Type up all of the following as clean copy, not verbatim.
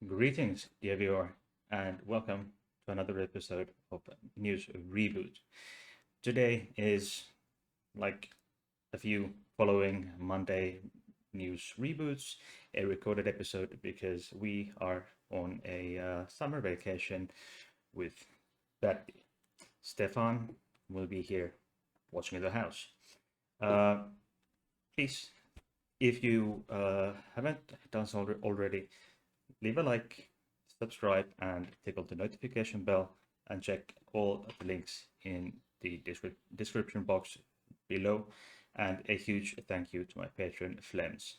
Greetings, dear viewer, and welcome to another episode of News Reboot. Today is like a few following Monday news reboots, a recorded episode because we are on a summer vacation with Betty. Stefan will be here watching at the house. Uh, Please, if you haven't done so already, leave a like, subscribe, and tickle the notification bell, and check all of the links in the description box below. And a huge thank you to my patron Flems.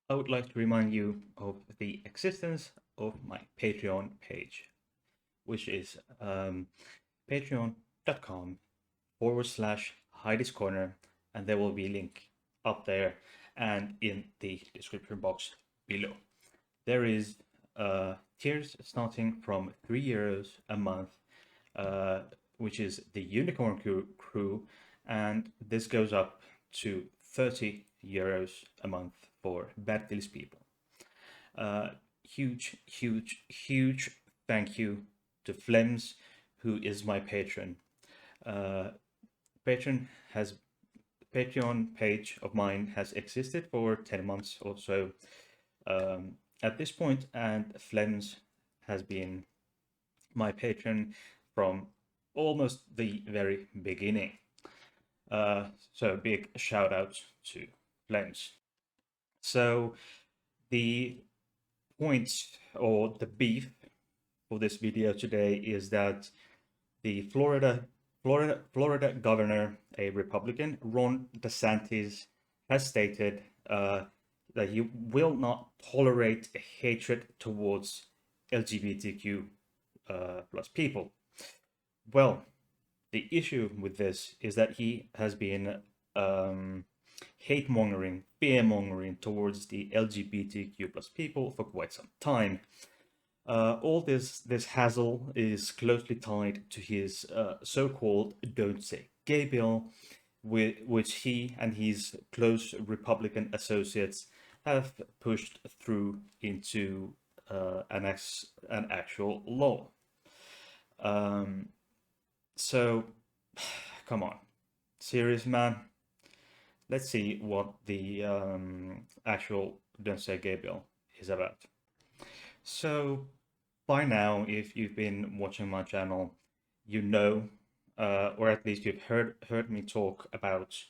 I would like to remind you of the existence of my Patreon page, which is patreon.com/ Heidi's Corner, and there will be a link up there and in the description box below. There is tiers starting from €3 a month, which is the Unicorn crew, and this goes up to €30 a month for Bad Deals people. Huge thank you to Flems, who is my patron. Patron has Patreon page of mine has existed for 10 months or so at this point, and Flems has been my patron from almost the very beginning. So big shout out to Flems. So the point or the beef for this video today is that the Florida Governor, a Republican, Ron DeSantis, has stated that he will not tolerate hatred towards LGBTQ plus people. Well, the issue with this is that he has been hate mongering, fear mongering towards the LGBTQ plus people for quite some time. All this hassle is closely tied to his so-called "Don't Say Gabriel," which he and his close Republican associates have pushed through into an actual law. So, come on, serious man. Let's see what the actual "Don't Say Gabriel" is about. So, by now, if you've been watching my channel, you know, or at least you've heard me talk about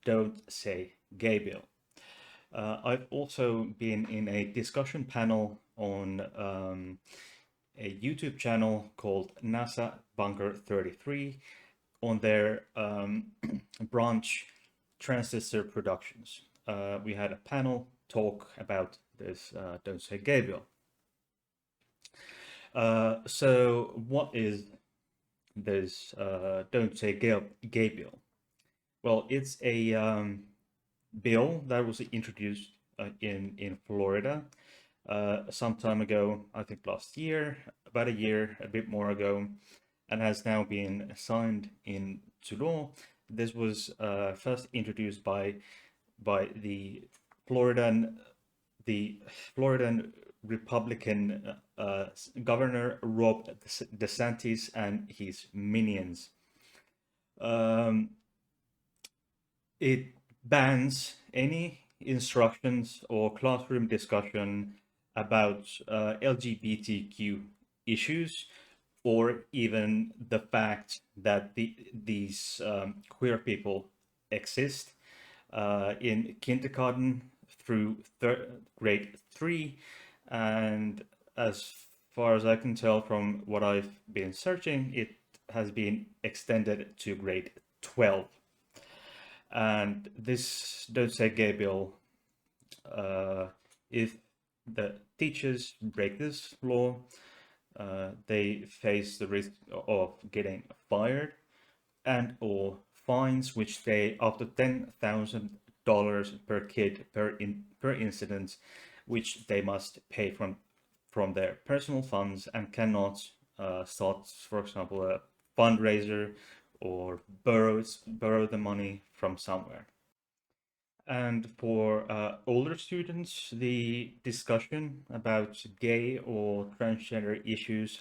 "Don't Say Gabriel." I've also been in a discussion panel on a YouTube channel called NASA Bunker 33 on their branch Transistor Productions. We had a panel talk about this Don't Say Gabriel. So what is this Don't Say Gabriel? Well, it's a bill that was introduced in Florida some time ago, I think last year, about a year, a bit more ago, and has now been signed into law. This was first introduced by the Floridan Republican Governor Ron DeSantis and his minions. It bans any instructions or classroom discussion about LGBTQ issues, or even the fact that these queer people exist in kindergarten through grade 3, and as far as I can tell from what I've been searching, it has been extended to grade 12. And this Don't Say Gabriel, if the teachers break this law, they face the risk of getting fired and or fines, which they up to $10,000 per kid per incident, which they must pay from their personal funds, and cannot start, for example, a fundraiser or borrow the money from somewhere. And for older students, the discussion about gay or transgender issues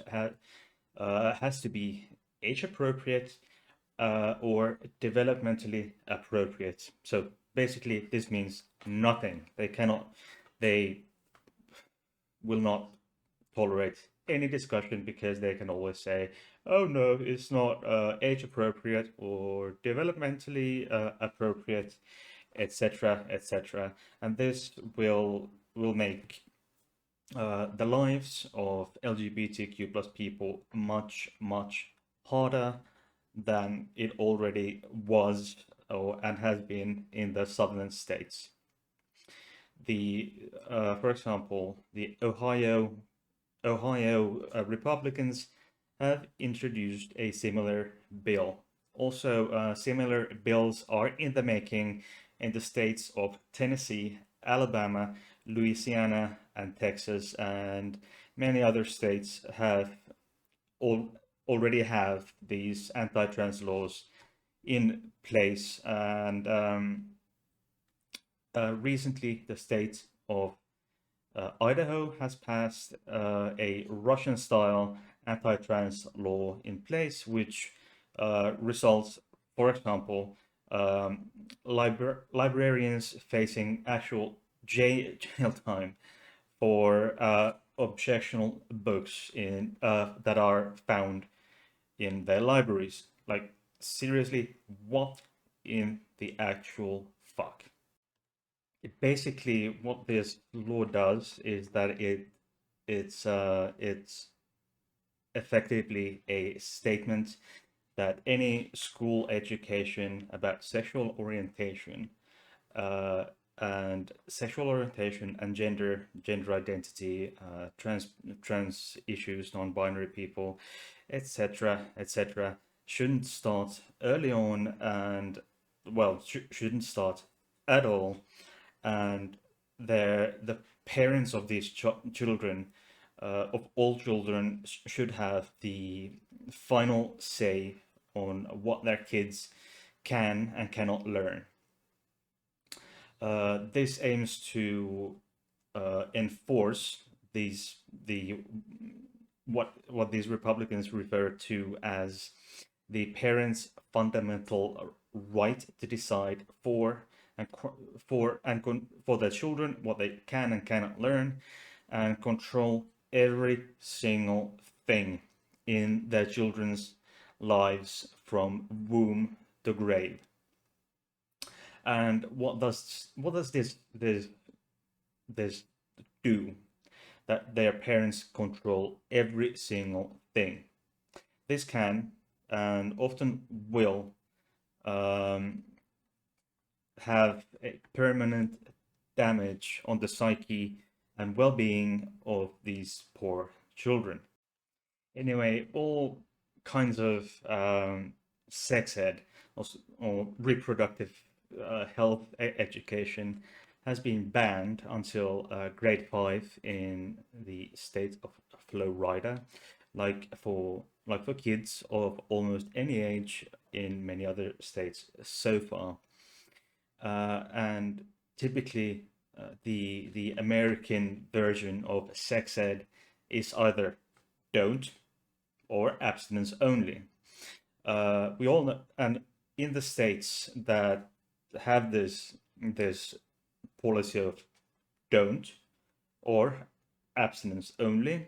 has to be age appropriate or developmentally appropriate. So basically, this means nothing. They will not tolerate any discussion because they can always say, oh no, it's not age appropriate or developmentally appropriate, etc., etc. And this will make the lives of LGBTQ plus people much, much harder than it already was and has been in the southern states. For example, the Ohio Republicans have introduced a similar bill. Also, similar bills are in the making in the states of Tennessee, Alabama, Louisiana, and Texas, and many other states already have these anti-trans laws in place. And recently, the state of Idaho has passed a Russian-style anti-trans law in place, which results, for example, librarians facing actual jail time for objectionable books that are found in their libraries. Like, seriously, what in the actual fuck? Basically, what this law does is that it's effectively a statement that any school education about sexual orientation uh, and gender identity, trans issues, non-binary people, etc., shouldn't start early on, and well, shouldn't start at all. And the parents of these children, of all children, should have the final say on what their kids can and cannot learn. This aims to enforce the what these Republicans refer to as the parents' fundamental right to decide for their children what they can and cannot learn, and control every single thing in their children's lives from womb to grave. And what does this do? That their parents control every single thing. This can and often will have a permanent damage on the psyche and well-being of these poor children. Anyway, all kinds of sex ed or reproductive health education has been banned until grade 5 in the state of Florida, like for kids of almost any age in many other states so far. And typically, the American version of sex ed is either don't or abstinence only. We all know, and in the states that have this policy of don't or abstinence only,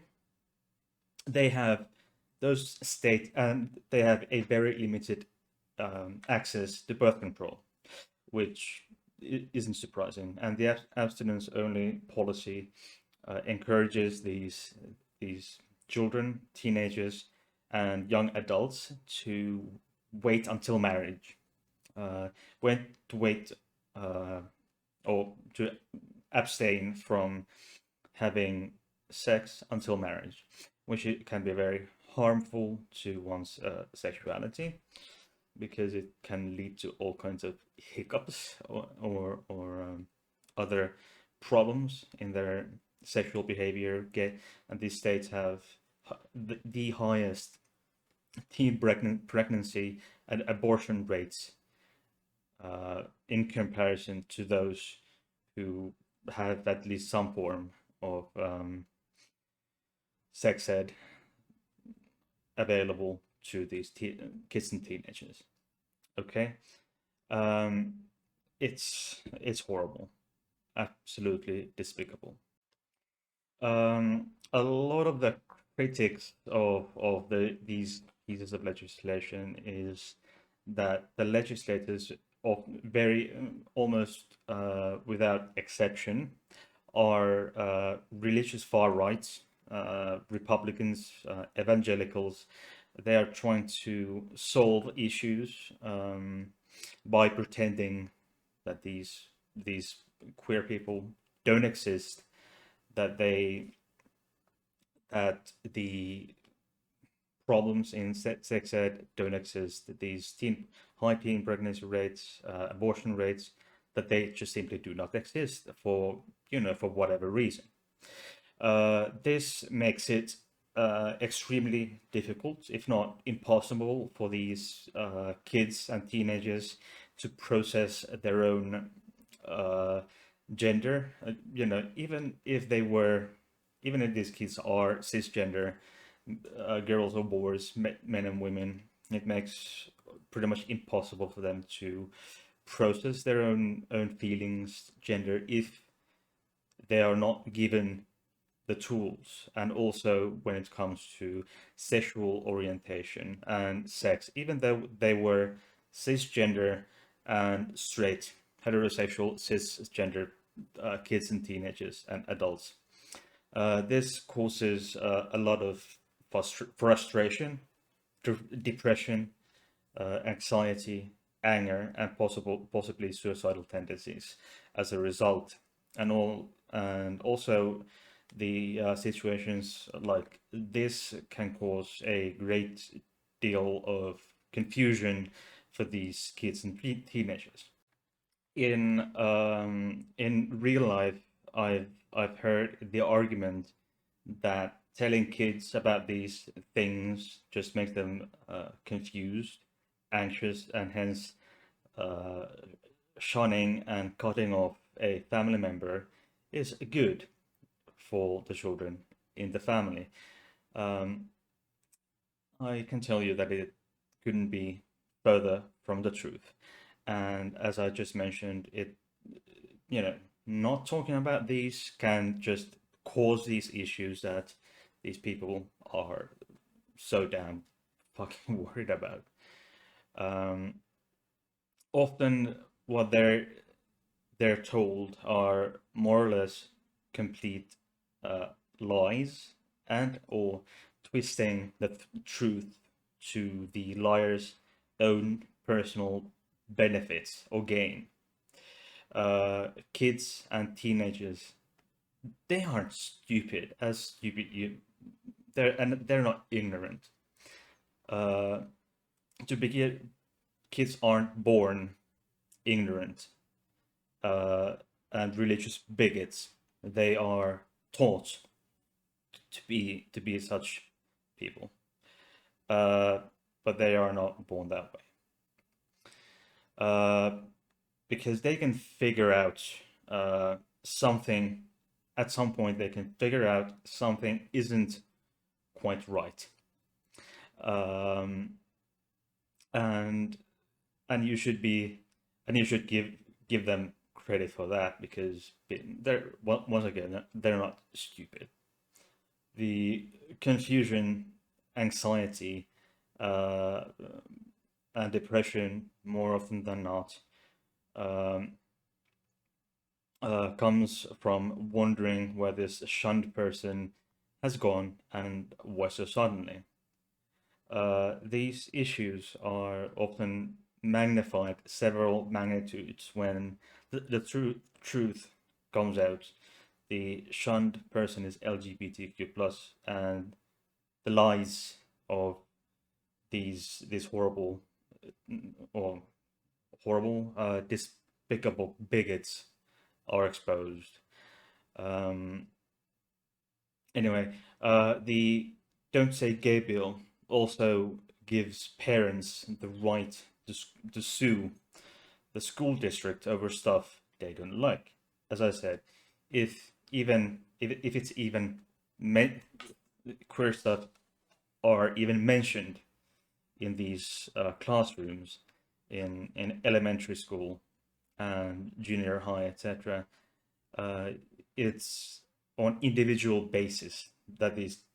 they have those state and they have a very limited access to birth control, which isn't surprising. And the abstinence only policy encourages these children, teenagers, and young adults to wait until marriage, when to wait or to abstain from having sex until marriage, which can be very harmful to one's sexuality, because it can lead to all kinds of hiccups or other problems in their sexual behavior. And these states have the highest teen pregnancy and abortion rates in comparison to those who have at least some form of sex ed available to these kids and teenagers. Okay, um, it's horrible, absolutely despicable. A lot of the critics of these pieces of legislation is that the legislators of very almost without exception are religious far rights, Republicans, evangelicals. They are trying to solve issues by pretending that these queer people don't exist, that the problems in sex ed don't exist, that these high teen pregnancy rates, abortion rates, that they just simply do not exist for for whatever reason. This makes it extremely difficult, if not impossible, for these kids and teenagers to process their own gender. Even if these kids are cisgender, girls or boys, men and women, it makes pretty much impossible for them to process their own feelings, gender, if they are not given the tools. And also when it comes to sexual orientation and sex, even though they were cisgender and straight, heterosexual cisgender kids and teenagers and adults. This causes a lot of frustration, depression, anxiety, anger, and possibly suicidal tendencies as a result. And also the situations like this can cause a great deal of confusion for these kids and teenagers. In real life, I've heard the argument that telling kids about these things just makes them confused, anxious, and hence uh, shunning and cutting off a family member is good for the children in the family. Um, I can tell you that it couldn't be further from the truth. And as I just mentioned, not talking about these can just cause these issues that these people are so damn fucking worried about. Um, Often, what they're told are more or less complete uh, lies and or twisting the truth to the liar's own personal benefits or gain. Kids and teenagers, they aren't stupid as stupid you. They're not ignorant. Uh, to begin, kids aren't born ignorant and religious bigots. They are taught to be such people, uh, but they are not born that way. Because they can figure out something at some point. They can figure out something isn't quite right, um, and and you should give them credit for that, because they're once again, they're not stupid. The confusion, anxiety, uh, and depression, more often than not, um, comes from wondering where this shunned person has gone and why so suddenly. These issues are often magnified several magnitudes when the truth comes out. The shunned person is LGBTQ plus, and the lies of these or horrible, despicable bigots are exposed. Um, anyway, the Don't Say Gabriel also gives parents the right to sue the school district over stuff they don't like. As I said, if it's even queer stuff are even mentioned in these classrooms in elementary school and junior high, etc., it's on individual basis that these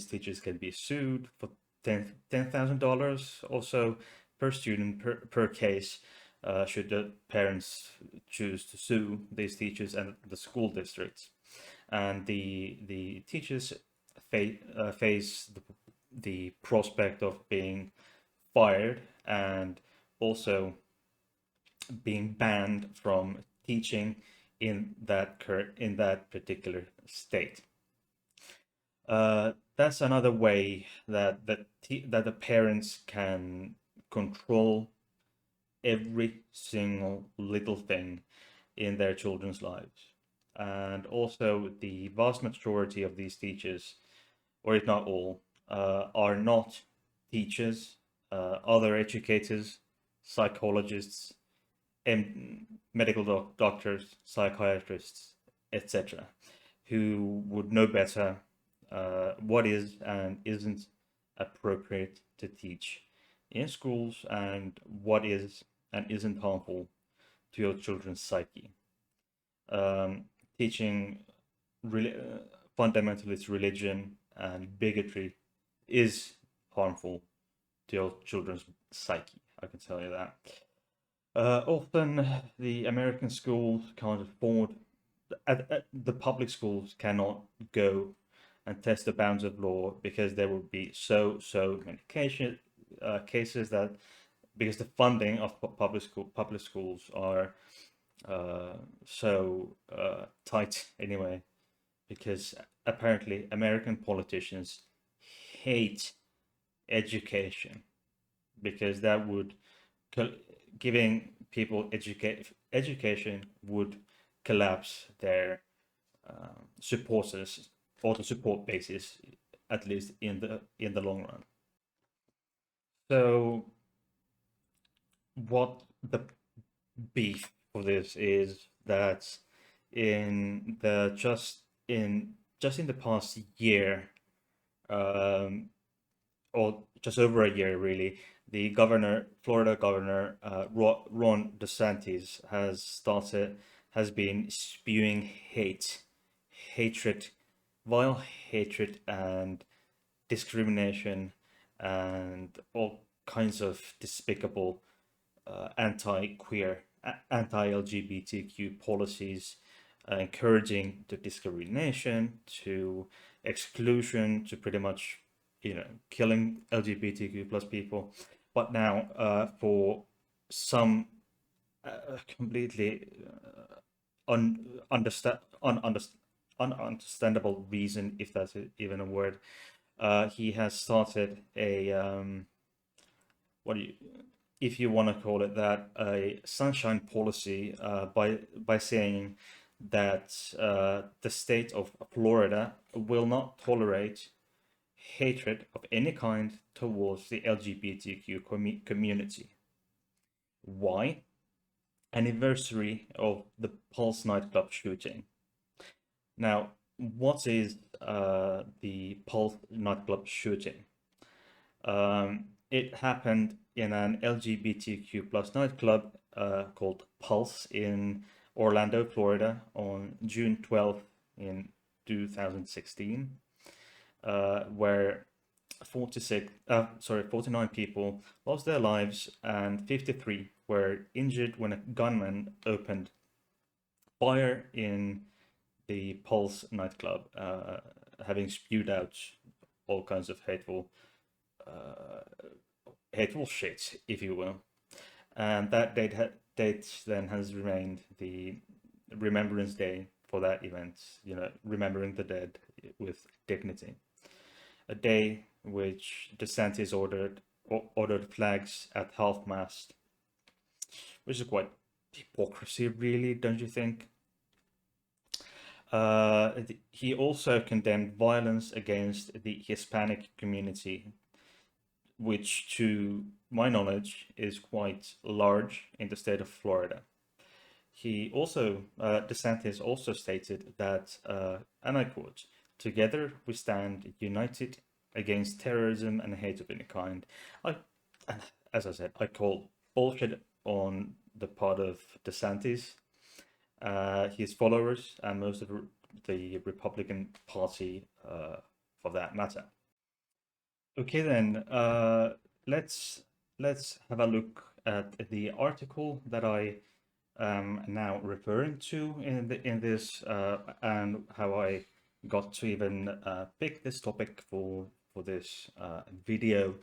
teachers can be sued for $10,000 also per student per case, should the parents choose to sue these teachers and the school districts. And the teachers face the prospect of being fired and also being banned from teaching in that particular state. That's another way that the parents can control every single little thing in their children's lives. And also, the vast majority of these teachers, or if not all, are not teachers, other educators, psychologists, and medical doctors, psychiatrists, etc., who would know better what is and isn't appropriate to teach in schools and what is and isn't harmful to your children's psyche. Teaching really fundamentalist religion and bigotry is harmful to your children's psyche. I can tell you that. Often the American schools can't afford, the public schools cannot go and test the bounds of law because there would be so many cases that, because the funding of public schools are so tight anyway, because apparently American politicians hate education because that would giving people education would collapse their supporters or the support basis, at least in the long run. So what the beef for this is that just in the past year, or just over a year really, the Florida Governor Ron DeSantis has been spewing hatred, vile hatred and discrimination and all kinds of despicable anti-queer, anti-LGBTQ policies, encouraging to discrimination, to exclusion, to pretty much, killing LGBTQ plus people. But now, for some completely ununderstandable reason, if that's even a word, he has started a what do you, if you want to call it that, a sunshine policy, by saying that the state of Florida will not tolerate hatred of any kind towards the LGBTQ community. Why? Anniversary of the Pulse nightclub shooting. Now, what is the Pulse nightclub shooting? It happened in an LGBTQ plus nightclub called Pulse in Orlando, Florida, on June 12th in 2016, where 49 people lost their lives and 53 were injured when a gunman opened fire in the Pulse nightclub, having spewed out all kinds of hateful shit, if you will. And that date then has remained the Remembrance Day for that event, remembering the dead with dignity. A day which DeSantis ordered flags at half-mast, which is quite hypocrisy, really, don't you think? He also condemned violence against the Hispanic community, which to my knowledge is quite large in the state of Florida. He also, DeSantis also stated that, and I quote, "Together we stand united against terrorism and hate of any kind." I, and as I said, I call bullshit on the part of DeSantis, his followers, and most of the Republican Party, for that matter. Okay, then let's have a look at the article that I am now referring to in this, and how I got to even pick this topic for this video.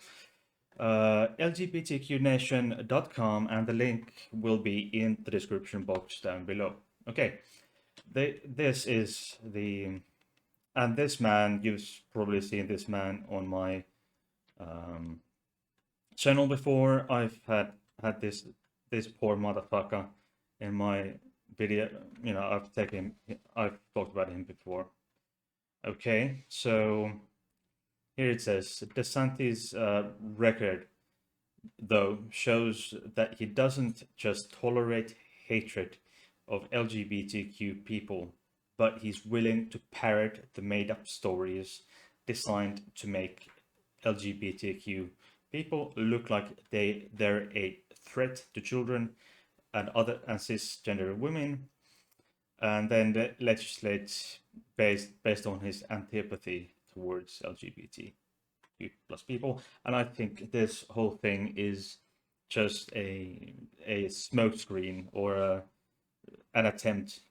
LGBTQnation.com, and the link will be in the description box down below. Okay, this is the, and this man, you've probably seen this man on my channel before. I've had this poor motherfucker in my video. You know, I've talked about him before. Okay, so here it says DeSantis' record, though, shows that he doesn't just tolerate hatred of LGBTQ people, but he's willing to parrot the made-up stories designed to make LGBTQ people look like they're a threat to children and cisgender women, and then legislate based on his antipathy towards LGBTQ plus people. And I think this whole thing is just a smokescreen, or an attempt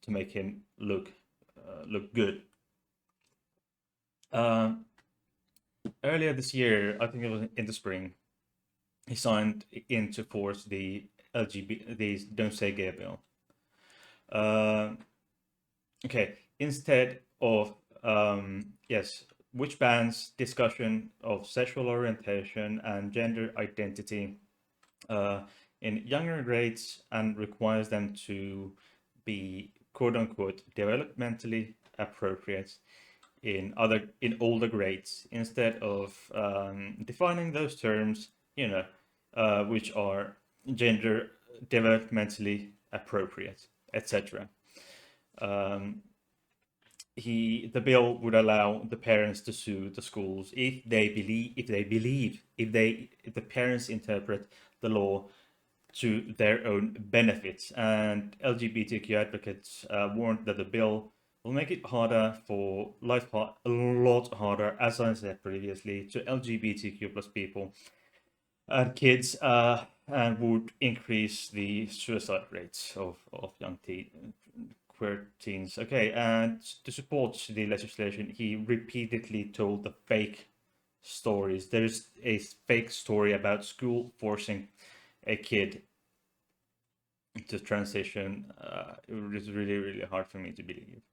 to make him look good. Earlier this year, I think it was in the spring, he signed into force the Don't Say Gabriel. Okay, instead of which bans discussion of sexual orientation and gender identity in younger grades and requires them to be quote unquote developmentally appropriate in older grades, instead of defining those terms, you know, which are gender developmentally appropriate, etc. The bill would allow the parents to sue the schools if the parents interpret the law to their own benefits. And LGBTQ advocates warned that the bill will make it harder for life, a lot harder, as I said previously, to LGBTQ plus people and kids, and would increase the suicide rates of young queer teens. Okay, and to support the legislation, he repeatedly told the fake stories. There's a fake story about school forcing a kid to transition. It was really, really hard for me to believe.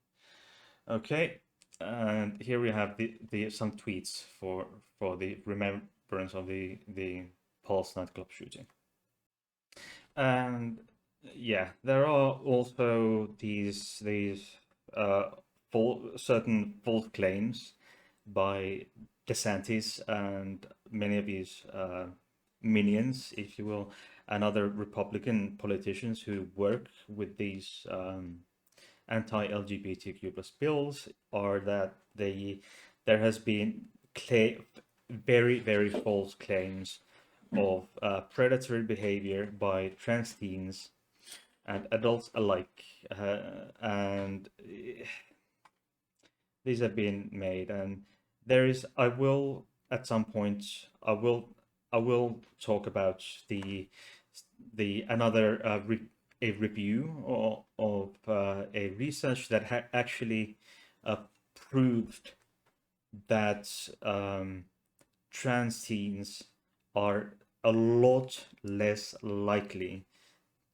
Okay, and here we have the some tweets for the remembrance of the Pulse nightclub shooting. And yeah, there are also these certain false claims by DeSantis and many of his minions, if you will, and other Republican politicians who work with these anti-LGBTQ plus bills, are that there has been very, very false claims of predatory behavior by trans teens and adults alike, and these have been made. And there is, I will at some point, I will talk about another a review of a research that actually proved that trans teens are a lot less likely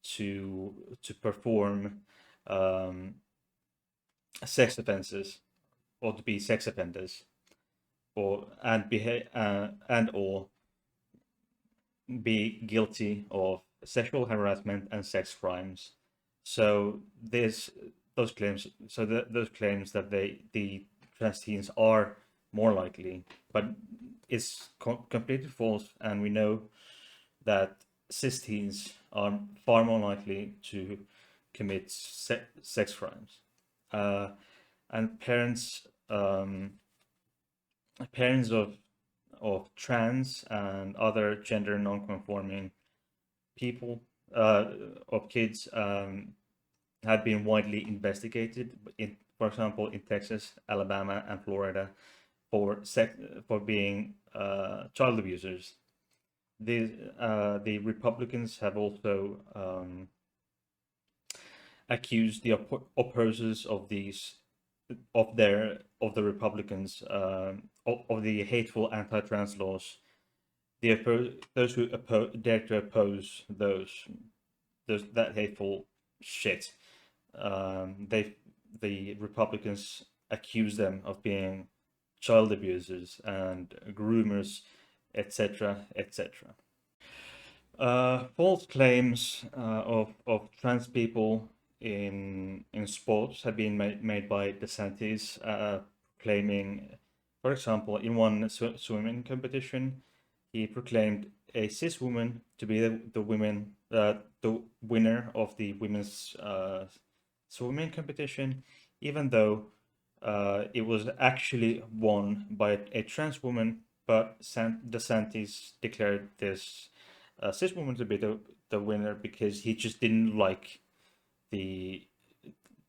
to perform sex offenses, or to be sex offenders, or be guilty of sexual harassment and sex crimes. So those claims that the trans teens are more likely, but it's completely false, and we know that cis teens are far more likely to commit sex crimes. Uh, and parents of trans and other gender non-conforming people, uh, of kids, have been widely investigated in, for example, in Texas, Alabama, and Florida for being child abusers. The Republicans have also accused the opposers of these of the Republicans of the hateful anti-trans laws. Those who dare to oppose that hateful shit. The Republicans accuse them of being child abusers and groomers, etc., etc. False claims of trans people in sports have been made by DeSantis, claiming, for example, in one swimming competition, he proclaimed a cis woman to be the winner of the women's swimming competition, even though it was actually won by a trans woman, but DeSantis declared this cis woman to be the winner because he just didn't like the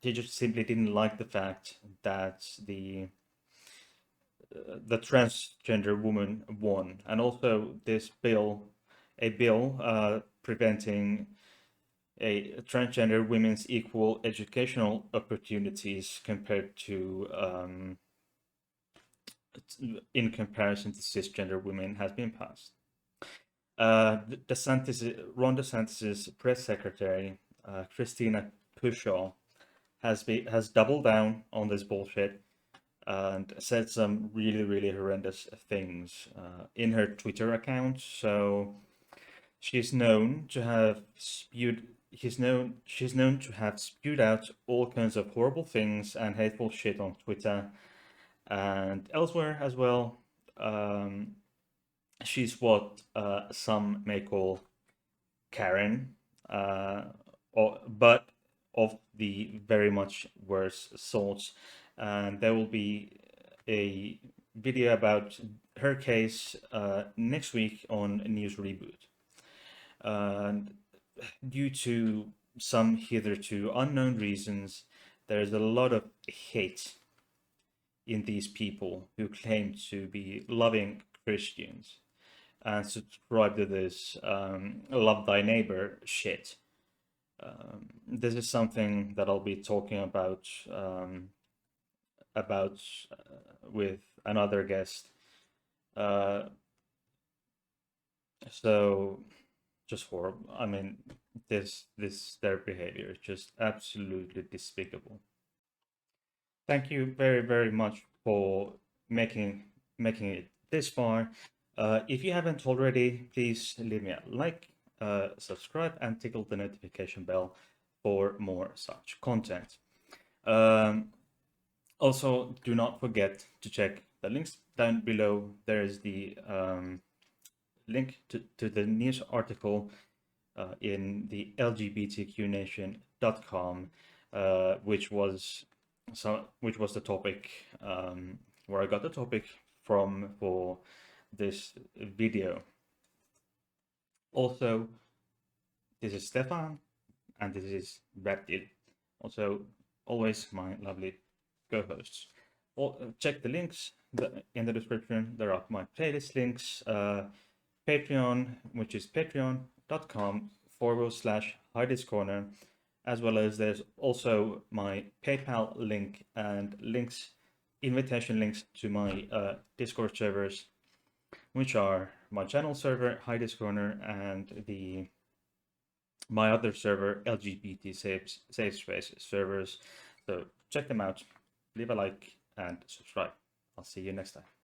he just simply didn't like the fact that the transgender woman won, and also a bill preventing a transgender women's equal educational opportunities compared to in comparison to cisgender women has been passed. Ron DeSantis's press secretary, Christina Pushaw, has doubled down on this bullshit and said some really horrendous things in her Twitter account. So she's known to have spewed. She's known to have spewed out all kinds of horrible things and hateful shit on Twitter and elsewhere as well. She's what some may call Karen, but of the very much worse sorts. And there will be a video about her case next week on News Reboot. And due to some hitherto unknown reasons, there's a lot of hate in these people who claim to be loving Christians and subscribe to this love thy neighbor shit. This is something that I'll be talking about with another guest. So just horrible. I mean, their behavior is just absolutely despicable. Thank you very much for making it this far. If you haven't already, please leave me a like, subscribe, and tickle the notification bell for more such content. Also, do not forget to check the links down below. There is the link to the news article in the LGBTQnation.com, which was the topic where I got the topic from for this video. Also, this is Stefan, and this is Bertil. Also, always my lovely co-hosts. Check the links in the description. There are my playlist links, Patreon, which is patreon.com/Heidi's Corner, as well as there's also my PayPal link and invitation links to my Discord servers, which are my channel server, Heidi's Corner, and my other server, LGBT Safe Space servers. So check them out, leave a like, and subscribe. I'll see you next time.